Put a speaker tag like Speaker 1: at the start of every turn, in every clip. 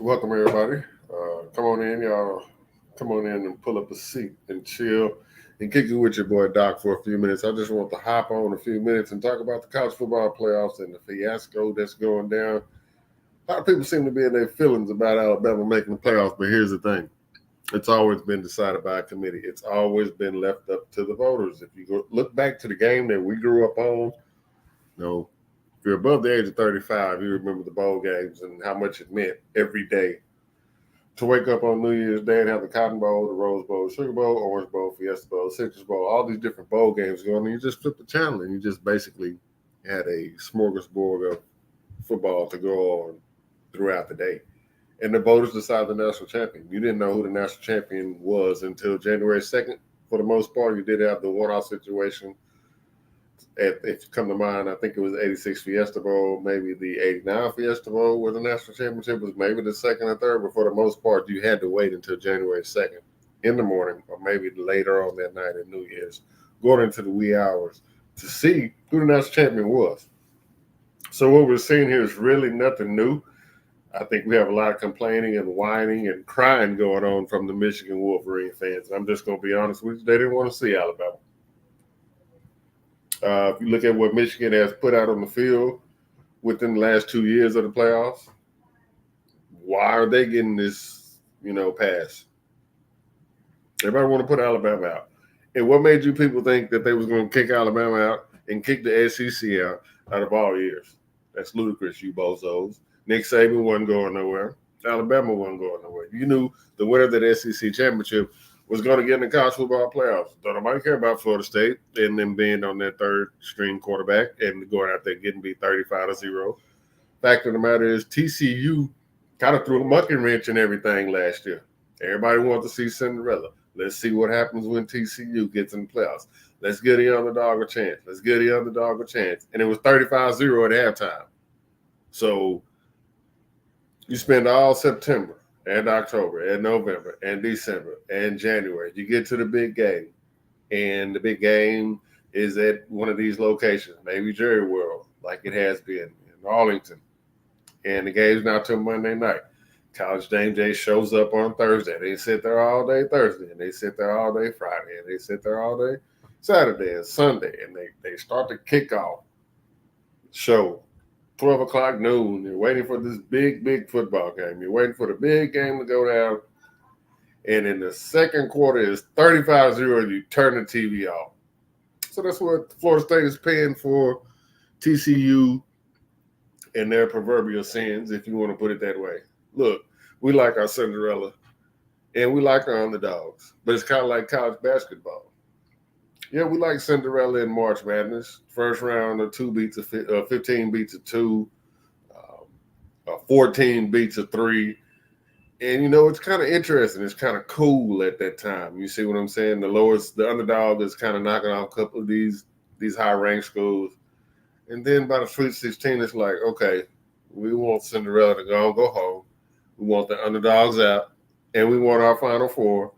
Speaker 1: Welcome everybody. Come on in, y'all. Come on in and pull up a seat and chill and kick it with your boy Doc for a few minutes. I just want to hop on a few minutes and talk about the college football playoffs and the fiasco that's going down. A lot of people seem to be in their feelings about Alabama making the playoffs, but here's the thing: it's always been decided by a committee. It's always been left up to the voters. If you go look back to the game that we grew up on, you know, if you're above the age of 35, you remember the bowl games and how much it meant every day to wake up on New Year's Day and have the Cotton Bowl, the Rose Bowl, Sugar Bowl, Orange Bowl, Fiesta Bowl, Citrus Bowl, all these different bowl games going, and you just flip the channel and you just basically had a smorgasbord of football to go on throughout the day. And the voters decided the national champion. You didn't know who the national champion was until January 2nd. For the most part, you did have the one-off situation. If you come to mind, I think it was 86 Fiesta Bowl, maybe the 89 Fiesta Bowl, where the national championship was maybe the second or third, but for the most part, you had to wait until January 2nd in the morning, or maybe later on that night at New Year's, going into the wee hours to see who the national champion was. So what we're seeing here is really nothing new. I think we have a lot of complaining and whining and crying going on from the Michigan Wolverine fans. I'm just going to be honest with you, they didn't want to see Alabama. If you look at what Michigan has put out on the field within the last 2 years of the playoffs, why are they getting this, pass? Everybody want to put Alabama out. And what made you people think that they was going to kick Alabama out and kick the SEC out of all years? That's ludicrous, you bozos. Nick Saban wasn't going nowhere. Alabama wasn't going nowhere. You knew the winner of that SEC championship was going to get in the college football playoffs. Don't nobody care about Florida State and them being on their third string quarterback and going out there getting beat 35-0. Fact of the matter is TCU kind of threw a mucking wrench in everything last year. Everybody wanted to see Cinderella. Let's see what happens when TCU gets in the playoffs. Let's give the underdog a chance. And it was 35-0 at halftime. So you spend all September and October and November and December and January. You get to the big game, and the big game is at one of these locations, maybe Jerry World, like it has been in Arlington. And the game's now till Monday night. College Game Day shows up on Thursday. They sit there all day Thursday, and they sit there all day Friday, and they sit there all day Saturday and Sunday, and they start the kickoff show 12 o'clock noon. You're waiting for this big football game. You're waiting for the big game to go down. And in the second quarter, it's 35-0. You turn the TV off. So that's what Florida State is paying for TCU and their proverbial sins, if you want to put it that way. Look, we like our Cinderella and we like our underdogs, but it's kind of like college basketball. Yeah, we like Cinderella in March Madness. First round, a 15 beats a 2, a 14 beats a 3. And, it's kind of interesting. It's kind of cool at that time. You see what I'm saying? The underdog is kind of knocking off a couple of these high-ranked schools. And then by the Sweet 16, it's like, okay, we want Cinderella to go home. We want the underdogs out. And we want our Final Four.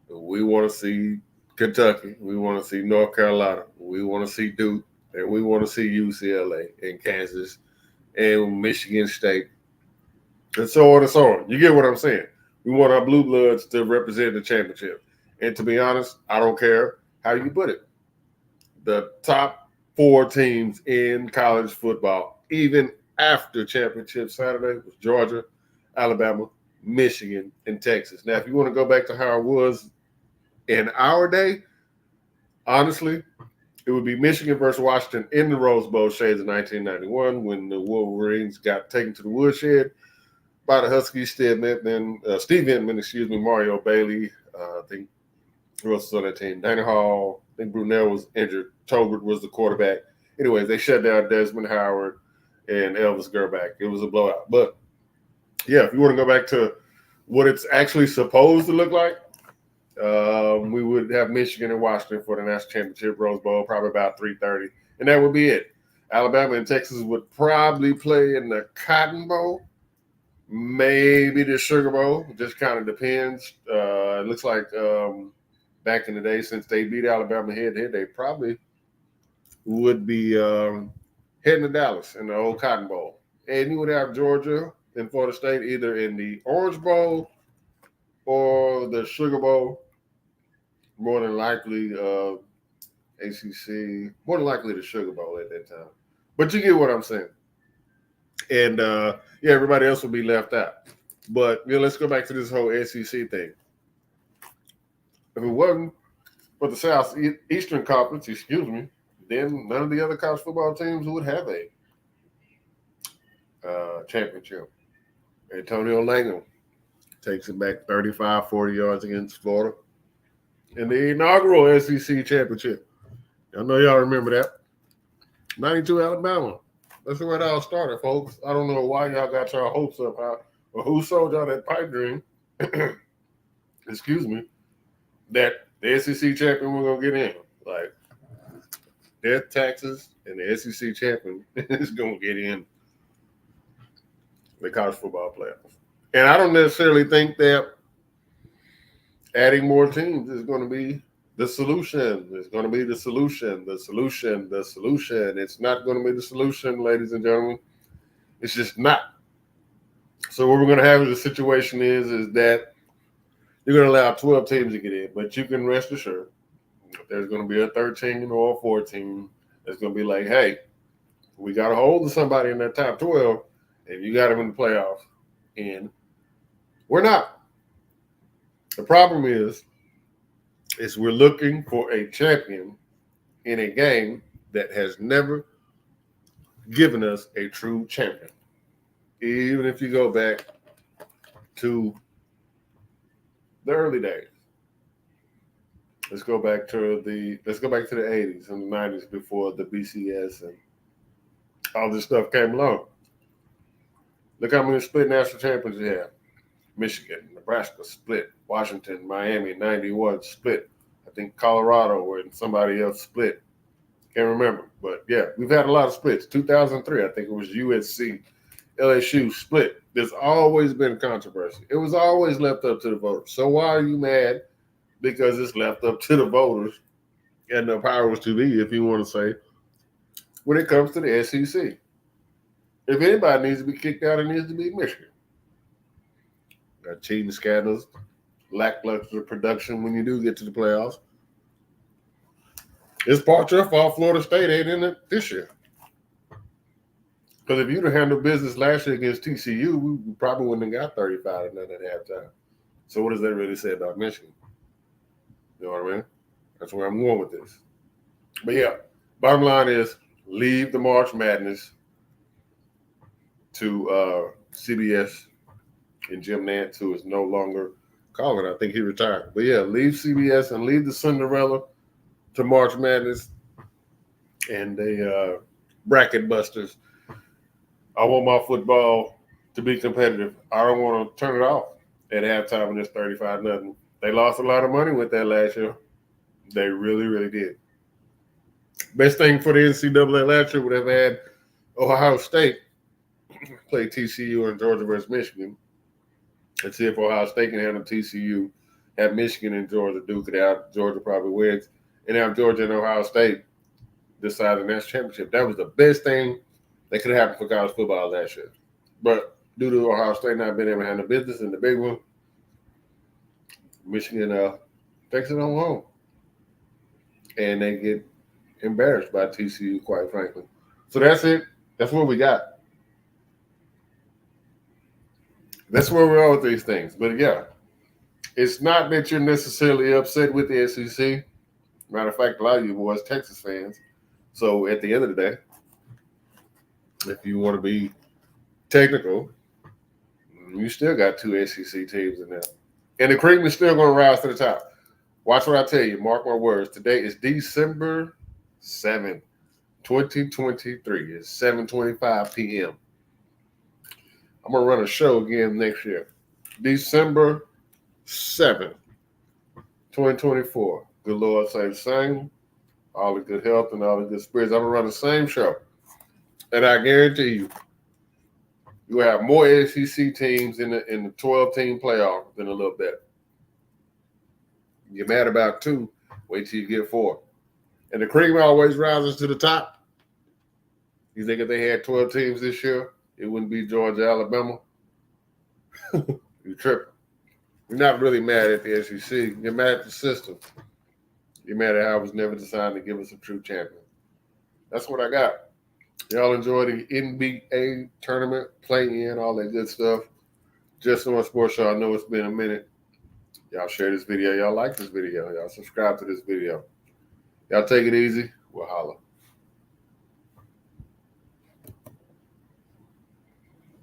Speaker 1: We want to see Kentucky. We want to see North Carolina. We want to see Duke. And we want to see UCLA and Kansas and Michigan State. And so on and so on. You get what I'm saying? We want our blue bloods to represent the championship. And to be honest, I don't care how you put it. The top 4 teams in college football, even after championship Saturday, was Georgia, Alabama, Michigan, and Texas. Now, if you want to go back to how it was in our day, honestly, it would be Michigan versus Washington in the Rose Bowl shades of 1991 when the Wolverines got taken to the woodshed by the Huskies. Steve Entman, Mario Bailey, I think who else was on that team? Danny Hall, I think Brunell was injured. Tolbert was the quarterback. Anyways, they shut down Desmond Howard and Elvis Gerback. It was a blowout. But, yeah, if you want to go back to what it's actually supposed to look like, we would have Michigan and Washington for the national championship Rose Bowl, probably about 3:30, and that would be it. Alabama and Texas would probably play in the Cotton Bowl, maybe the Sugar Bowl. Just kind of depends. It looks like back in the day, since they beat Alabama head-to-head, they probably would be heading to Dallas in the old Cotton Bowl. And you would have Georgia in Florida State, either in the Orange Bowl or the Sugar Bowl. More than likely, ACC. More than likely, the Sugar Bowl at that time. But you get what I'm saying. And yeah, everybody else will be left out. But let's go back to this whole SEC thing. If it wasn't for the Southeastern Conference, then none of the other college football teams would have a championship. Antonio Langham takes it back 35, 40 yards against Florida in the inaugural SEC championship. I know y'all remember that. 92 Alabama. That's where it all started, folks. I don't know why y'all got y'all hopes up high, or who sold y'all that pipe dream. Excuse me. That the SEC champion we're gonna get in. Like death taxes and the SEC champion is gonna get in the college football playoffs. And I don't necessarily think that adding more teams is going to be the solution. It's going to be the solution. It's not going to be the solution, ladies and gentlemen. It's just not. So what we're going to have as a situation is that you're going to allow 12 teams to get in, but you can rest assured there's going to be a 13 or a 14 that's going to be like, hey, we got a hold of somebody in that top 12, and you got them in the playoffs. And we're not. The problem is we're looking for a champion in a game that has never given us a true champion. Even if you go back to the early days. Let's go back to the 80s and the 90s before the BCS and all this stuff came along. Look how many split national champions you have. Michigan, Nebraska split, Washington, Miami, 91 split. I think Colorado and somebody else split. Can't remember. But yeah, we've had a lot of splits. 2003, I think it was USC, LSU split. There's always been controversy. It was always left up to the voters. So why are you mad? Because it's left up to the voters and the powers to be, if you want to say, when it comes to the SEC. If anybody needs to be kicked out, it needs to be Michigan. Got cheating scandals, lackluster production when you do get to the playoffs. It's part your fault Florida State ain't in it this year. Because if you'd have handled business last year against TCU, we probably wouldn't have got 35 and nothing at halftime. So what does that really say about Michigan? You know what I mean? That's where I'm going with this. But yeah, bottom line is leave the March Madness to CBS and Jim Nantz, who is no longer calling. I think he retired. But yeah, leave CBS and leave the Cinderella to March Madness and the bracket busters. I want my football to be competitive. I don't want to turn it off at halftime when it's 35-0. They lost a lot of money with that last year. They really, really did. Best thing for the NCAA last year would have had Ohio State play TCU and Georgia versus Michigan and see if Ohio State can handle TCU, have Michigan and Georgia duke it out. Georgia probably wins. And have Georgia and Ohio State decide the national championship. That was the best thing that could happen for college football last year. But due to Ohio State not being able to handle business in the big one, Michigan takes it on home. And they get embarrassed by TCU, quite frankly. So that's it. That's what we got. That's where we are with these things. But yeah, it's not that you're necessarily upset with the SEC. Matter of fact, a lot of you boys Texas fans. So at the end of the day, if you want to be technical, you still got two SEC teams in there. And the cream is still going to rise to the top. Watch what I tell you. Mark my words. Today is December 7th, 2023. It's 7:25 p.m. I'm going to run a show again next year. December 7th, 2024. Good Lord say the same. All the good health and all the good spirits. I'm going to run the same show. And I guarantee you, you have more SEC teams in the 12-team playoff than a little bit. You're mad about 2, wait till you get 4. And the cream always rises to the top. You think if they had 12 teams this year, it wouldn't be Georgia, Alabama? You tripping. You're not really mad at the SEC. You're mad at the system. You're mad at how it was never designed to give us a true champion. That's what I got. Y'all enjoy the NBA tournament, play-in, all that good stuff. Just on Sports Show. I know it's been a minute. Y'all share this video. Y'all like this video. Y'all subscribe to this video. Y'all take it easy. We'll holla.